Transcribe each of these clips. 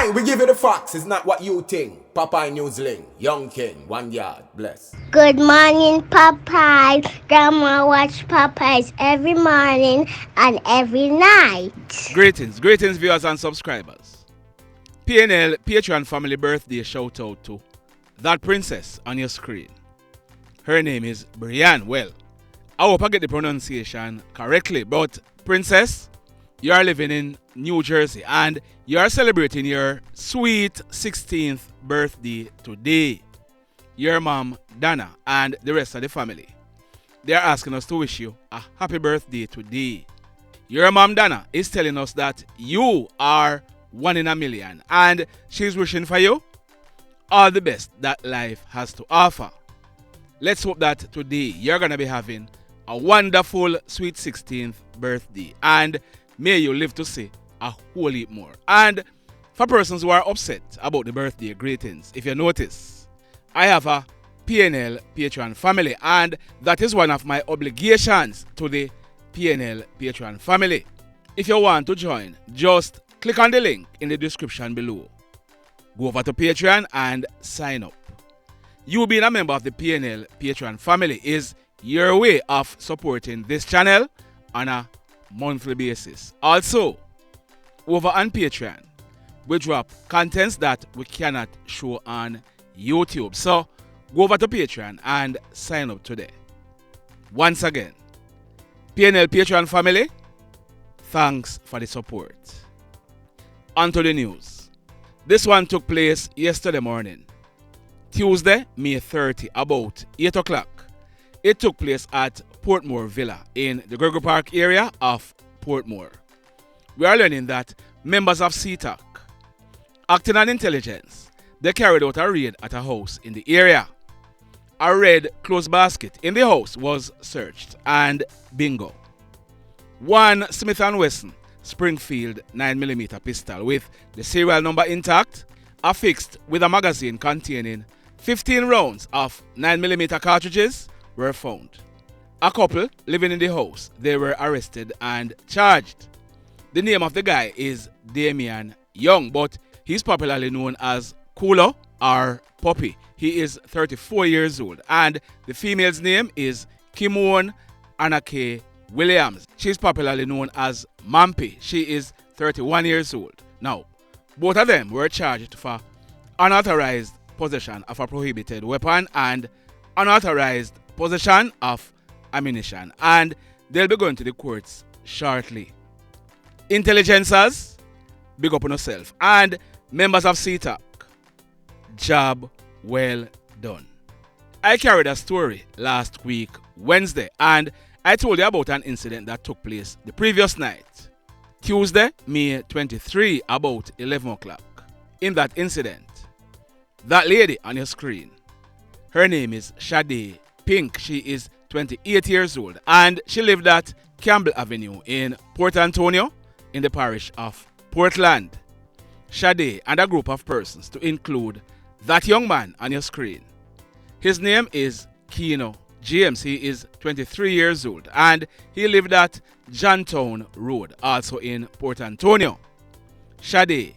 Aye, we give you the facts. It's not what you think. Popeye Newsling, Young King, 1 yard, bless. Good morning, Popeye. Grandma watch Popeyes every morning and every night. Greetings viewers and subscribers. PNL Patreon family birthday shout out to that princess on your screen. Her name is Brianne. Well, I hope I get the pronunciation correctly, but princess, you are living in New Jersey and you are celebrating your sweet 16th birthday today. Your mom, Dana, and the rest of the family, they are asking us to wish you a happy birthday today. Your mom, Dana, is telling us that you are 1 in a million and she's wishing for you all the best that life has to offer. Let's hope that today you're going to be having a wonderful sweet 16th birthday and may you live to see a whole heap more. And for persons who are upset about the birthday greetings, if you notice, I have a PNL Patreon family and that is one of my obligations to the PNL Patreon family. If you want to join, just click on the link in the description below. Go over to Patreon and sign up. You being a member of the PNL Patreon family is your way of supporting this channel on a monthly basis. Also, over on Patreon, we drop contents that we cannot show on YouTube. So, go over to Patreon and sign up today. Once again, PNL Patreon family, thanks for the support. On to the news. This one took place yesterday morning, Tuesday, May 30, about 8 o'clock. It took place at Portmore Villa in the Gregor Park area of Portmore. We are learning that members of CTAC, acting on intelligence, they carried out a raid at a house in the area. A red clothes basket in the house was searched and bingo. One Smith & Wesson Springfield 9mm pistol with the serial number intact, affixed with a magazine containing 15 rounds of 9mm cartridges were found. A couple living in the house, they were arrested and charged. The name of the guy is Damion Young, but he's popularly known as KlLLED or Puppy. He is 34 years old and the female's name is Kimone Annakay Williams. She's popularly known as Mampy. She is 31 years old. Now, both of them were charged for unauthorized possession of a prohibited weapon and unauthorized possession of ammunition, and they'll be going to the courts shortly. Intelligencers, big up on yourself, and members of CTAC, job well done. I carried a story last week, Wednesday, and I told you about an incident that took place the previous night, Tuesday, May 23, about 11 o'clock. In that incident, that lady on your screen, her name is Shadae Pink. She is 28 years old and she lived at Campbell Avenue in Port Antonio in the parish of Portland. Shadae and a group of persons, to include that young man on your screen. His name is Keino James. He is 23 years old and he lived at Johntown Road, also in Port Antonio. Shadae,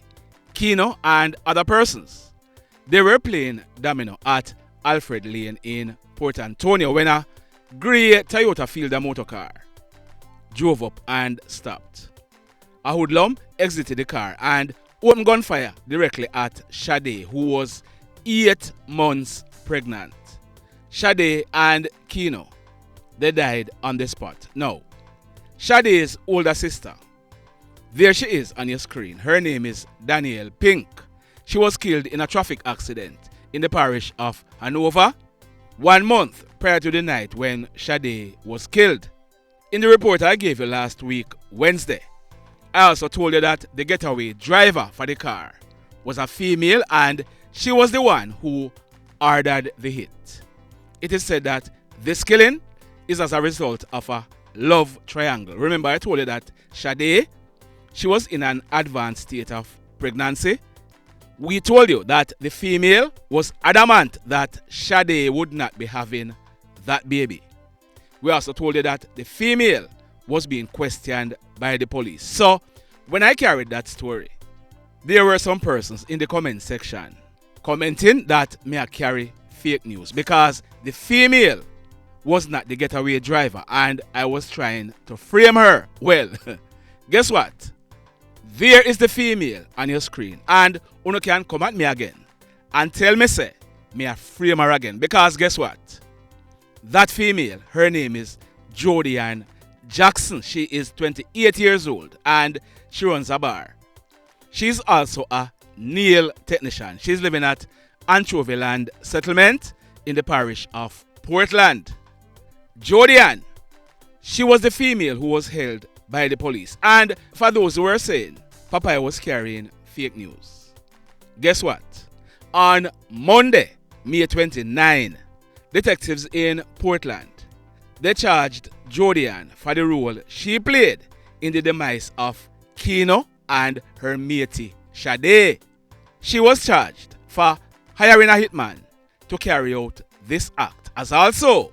Keino and other persons, they were playing domino at Alfred Lane in Port Antonio when a grey Toyota Fielder motor car drove up and stopped. A hoodlum exited the car and opened gunfire directly at Shadae, who was 8 months pregnant. Shadae and Keino, they died on the spot. Now, Shadae's older sister, there she is on your screen. Her name is Danielle Pink. She was killed in a traffic accident in the parish of Hanover 1 month prior to the night when Shadae was killed. In the report I gave you last week, Wednesday, I also told you that the getaway driver for the car was a female and she was the one who ordered the hit. It is said that this killing is as a result of a love triangle. Remember, I told you that Shadae, she was in an advanced state of pregnancy. We told you that the female was adamant that Shadae would not be having that baby. We also told you that the female was being questioned by the police. So, when I carried that story, There were some persons in the comment section commenting that me a carry fake news because the female was not the getaway driver and I was trying to frame her. Well, guess what? There is the female on your screen and you can come at me again and tell me say me a frame her again because guess what? That female, her name is Jody Ann Jackson. She is 28 years old and she runs a bar. She's also a nail technician. She's living at Anchovy Land Settlement in the parish of Portland. Jody Ann, she was the female who was held by the police. And for those who were saying Papa was carrying fake news, guess what? On Monday, May 29, detectives in Portland, they charged Jody Ann for the role she played in the demise of Keino and her matey, Shadae. She was charged for hiring a hitman to carry out this act, as also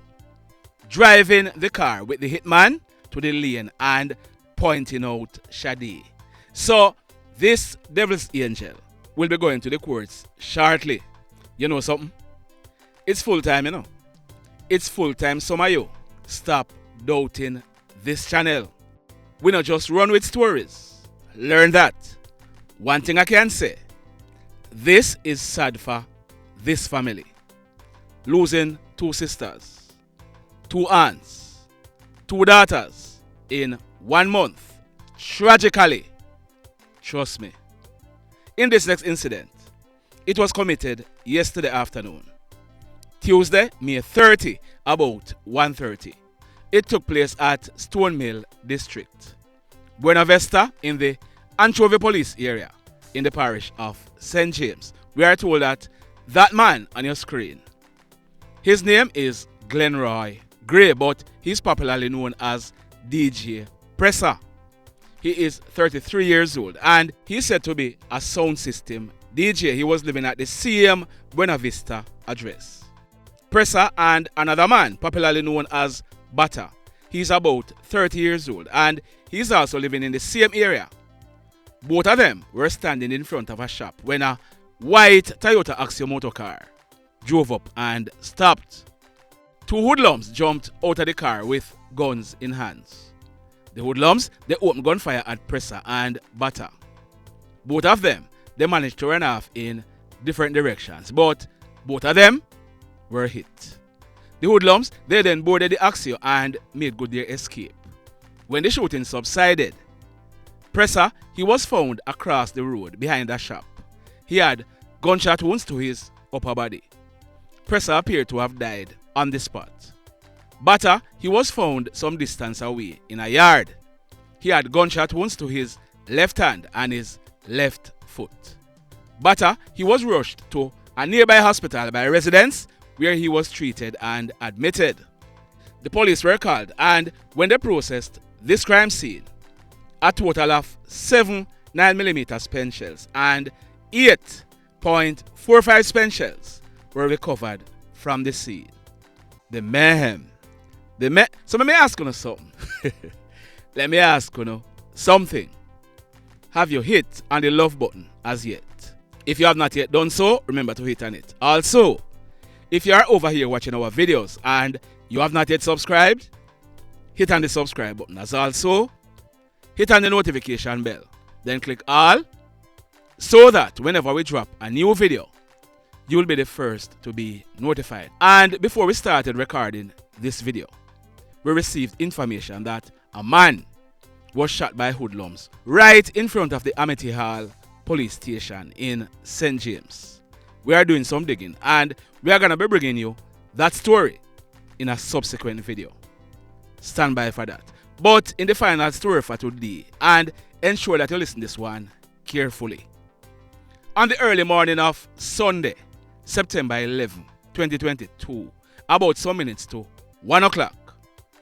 driving the car with the hitman to the lane and pointing out Shadae. So this devil's angel will be going to the courts shortly. You know something? It's full time, you know. It's full time. Some of you stop doubting this channel. We not just run with stories. Learn that. One thing I can say, this is sad for this family. Losing 2 sisters, 2 aunts, 2 daughters in 1 month. Tragically. Trust me. In this next incident, it was committed yesterday afternoon. Tuesday, May 30, about 1:30. It took place at Stone Mill District, Buena Vista in the Anchovy Police area in the parish of St. James. We are told that man on your screen, his name is Glenroy Gray, but he's popularly known as DJ Pressa. He is 33 years old and he's said to be a sound system DJ. He was living at the same Buena Vista address. Pressa and another man popularly known as Bata. He's about 30 years old and he's also living in the same area. Both of them were standing in front of a shop when a white Toyota Axio motor car drove up and stopped. 2 hoodlums jumped out of the car with guns in hands. The hoodlums, they opened gunfire at Pressa and Bata. Both of them, they managed to run off in different directions, but both of them were hit. The hoodlums, they then boarded the Axio and made good their escape. When the shooting subsided, Pressa, he was found across the road behind a shop. He had gunshot wounds to his upper body. Pressa appeared to have died on the spot. Bata, he was found some distance away in a yard. He had gunshot wounds to his left hand and his left foot. Bata, he was rushed to a nearby hospital by residents where he was treated and admitted. The police were called and when they processed this crime scene, a total of 7 9mm spent shells and 8.45 spent shells were recovered from the scene. The mayhem. So let me ask you something. Let me ask you something. Have you hit on the love button as yet? If you have not yet done so, remember to hit on it. Also, if you are over here watching our videos and you have not yet subscribed, hit on the subscribe button. As also, hit on the notification bell. Then click all so that whenever we drop a new video, you will be the first to be notified. And before we started recording this video, we received information that a man was shot by hoodlums right in front of the Amity Hall police station in St. James. We are doing some digging and we are going to be bringing you that story in a subsequent video. Stand by for that. But in the final story for today, and ensure that you listen to this one carefully. On the early morning of Sunday, September 11, 2022, about some minutes to 1 o'clock,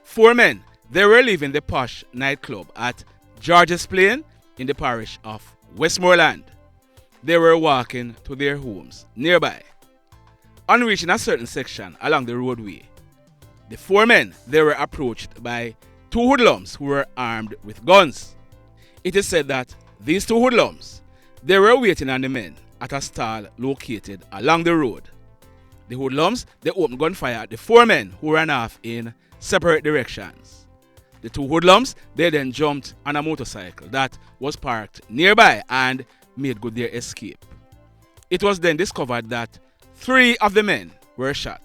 4 men, they were leaving the posh nightclub at George's Plain in the parish of Westmoreland. They were walking to their homes nearby. On reaching a certain section along the roadway, the 4 men, they were approached by 2 hoodlums who were armed with guns. It is said that these 2 hoodlums, They were waiting on the men at a stall located along the road. The hoodlums, they opened gunfire at the 4 men who ran off in separate directions. The 2 hoodlums, they then jumped on a motorcycle that was parked nearby and made good their escape. It was then discovered that 3 of the men were shot.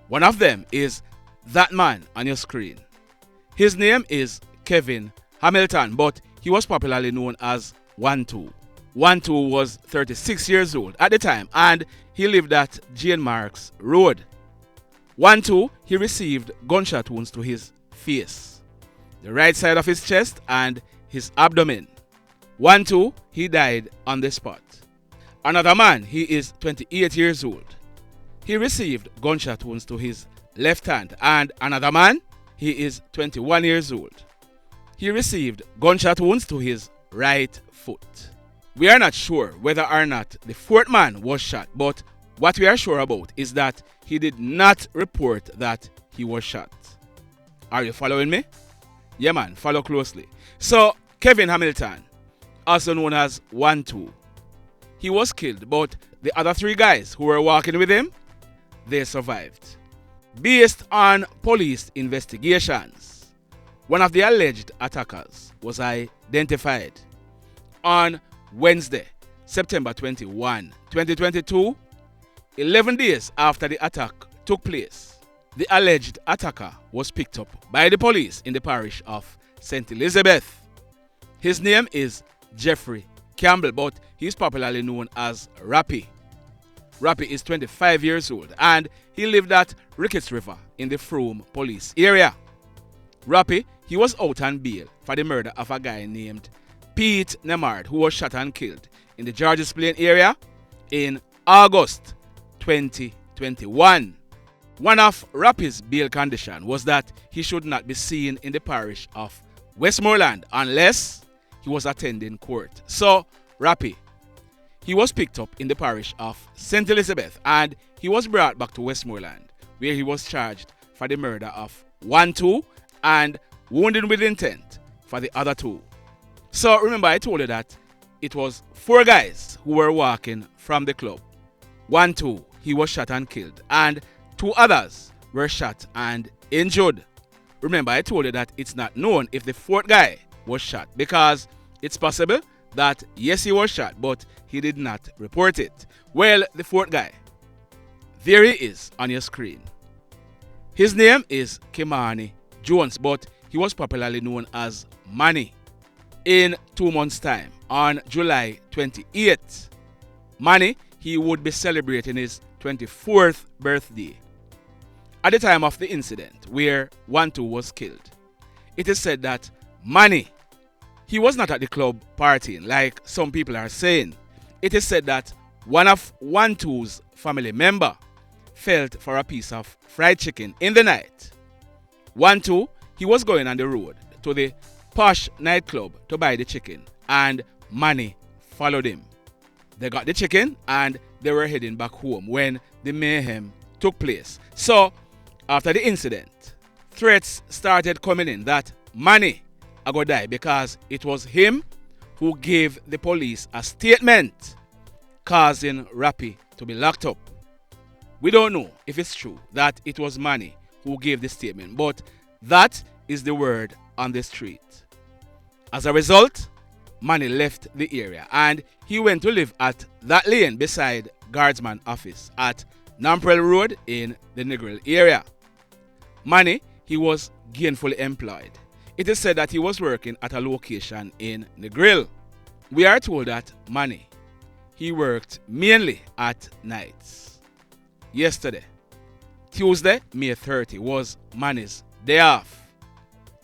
One of them is that man on your screen. His name is Kevin Hamilton, but he was popularly known as 1-2. 1-2 was 36 years old at the time and he lived at Jane Marks Road. 1-2, he received gunshot wounds to his face, the right side of his chest and his abdomen. 1-2, he died on the spot. Another man, he is 28 years old. He received gunshot wounds to his left hand, and another man, he is 21 years old. He received gunshot wounds to his right foot. We are not sure whether or not the 4th man was shot, but what we are sure about is that he did not report that he was shot. Are you following me? Yeah man, follow closely. So, Kevin Hamilton, also known as 1-2, he was killed, but the other 3 guys who were walking with him, they survived. Based on police investigations, one of the alleged attackers was identified. On Wednesday, September 21, 2022, 11 days after the attack took place, the alleged attacker was picked up by the police in the parish of St. Elizabeth. His name is Jeffery Campbell, but he's popularly known as Rappy. Rappy is 25 years old and he lived at Ricketts River in the Frome police area. Rappy, he was out on bail for the murder of a guy named Pete Nemard, who was shot and killed in the Georges Plain area in August 2021. One of Rappy's bail conditions was that he should not be seen in the parish of Westmoreland unless he was attending court. So, Rappy, he was picked up in the parish of St. Elizabeth and he was brought back to Westmoreland, where he was charged for the murder of 1-2 and wounding with intent for the other 2. So remember I told you that it was 4 guys who were walking from the club. 1-2, he was shot and killed, and 2 others were shot and injured. Remember I told you that it's not known if the 4th guy was shot because it's possible that yes he was shot but he did not report it. Well, the 4th guy, there he is on your screen. His name is Kimani Jones, but he was popularly known as Manny. In 2 months' time, on July 28th, Manny, he would be celebrating his 24th birthday. At the time of the incident where 1-2 was killed, it is said that Manny, he was not at the club partying like some people are saying. It is said that one of 1-2's family member felt for a piece of fried chicken in the night. 1-2, he was going on the road to the posh nightclub to buy the chicken and Manny followed him. They got the chicken and they were heading back home when the mayhem took place. So, after the incident, threats started coming in that Manny are gonna die because it was him who gave the police a statement causing Rappy to be locked up. We don't know if it's true that it was Manny who gave the statement, but that is the word on the street. As a result, Manny left the area and he went to live at that lane beside Guardsman office at Namprel Road in the Negril area. Manny, he was gainfully employed. It is said that he was working at a location in Negril. We are told that Manny, he worked mainly at nights. Yesterday, Tuesday, May 30, was Manny's day off.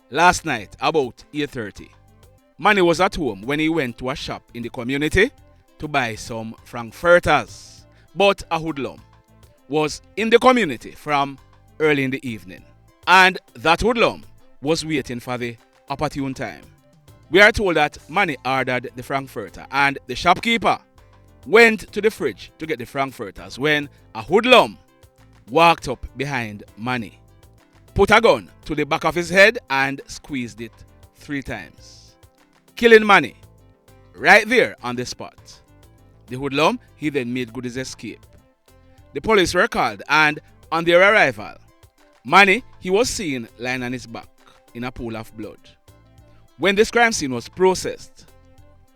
Last night, about 8:30, Manny was at home when he went to a shop in the community to buy some frankfurters. But a hoodlum was in the community from early in the evening. And that hoodlum was waiting for the opportune time. We are told that Manny ordered the frankfurter and the shopkeeper went to the fridge to get the frankfurters when a hoodlum walked up behind Manny, put a gun to the back of his head and squeezed it 3 times, killing Manny right there on the spot. The hoodlum, he then made good his escape. The police were called, and on their arrival, Manny, he was seen lying on his back in a pool of blood. When this crime scene was processed,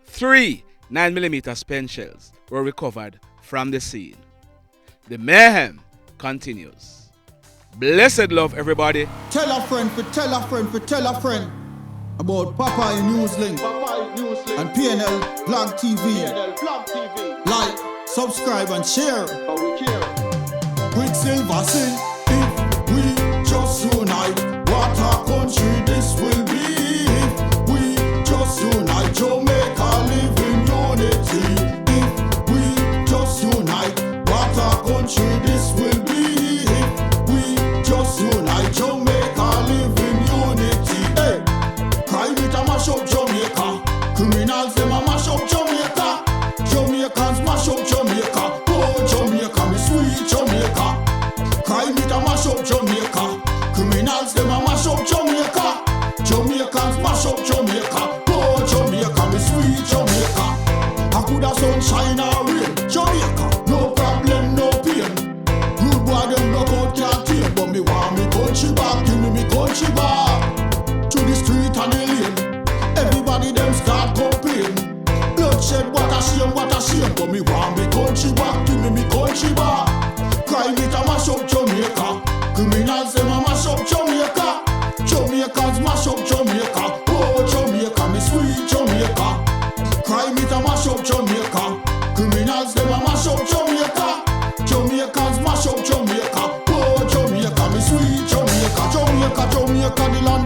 3 9mm spent shells were recovered from the scene. The mayhem continues. Blessed love, everybody. Tell a friend for tell a friend for tell a friend about Popeye Newslink and KlLLED Blog TV. Like, subscribe and share. Quicksilver sing, if we just unite, what a country this will be. If we just unite, Jamaica live in unity. If we just unite, what a country this will be. If we just unite, Jamaica live in unity. Hey, crime it a mash up Jamaica. Criminals them a mash up Jamaica. Jamaicans mash up Jamaica. Oh Jamaica, me sweet Jamaica. Crime it a mash up Jamaica. Criminals them a mash up Jamaica. Jamaicans mash up Jamaica. Oh Jamaica, me sweet Jamaica. I coulda sunshine or rain. Jamaica, no problem, no pain. Rude boy them no out can't tame, but me want me country back. Give me country back. To the street and the lane. Everybody them start complain. Bloodshed, what a shame, but me want me country back. Give me country back. Crime it a mash up Jamaica. Criminals them a mash up Jamaica. Jamaicans mash up Jamaica. Oh Jamaica, me sweet Jamaica. Crime it a mash up Jamaica. Criminals them a mash up Jamaica. Jamaicans mash up Jamaica. Oh Jamaica, me sweet Jamaica. Jamaica, the land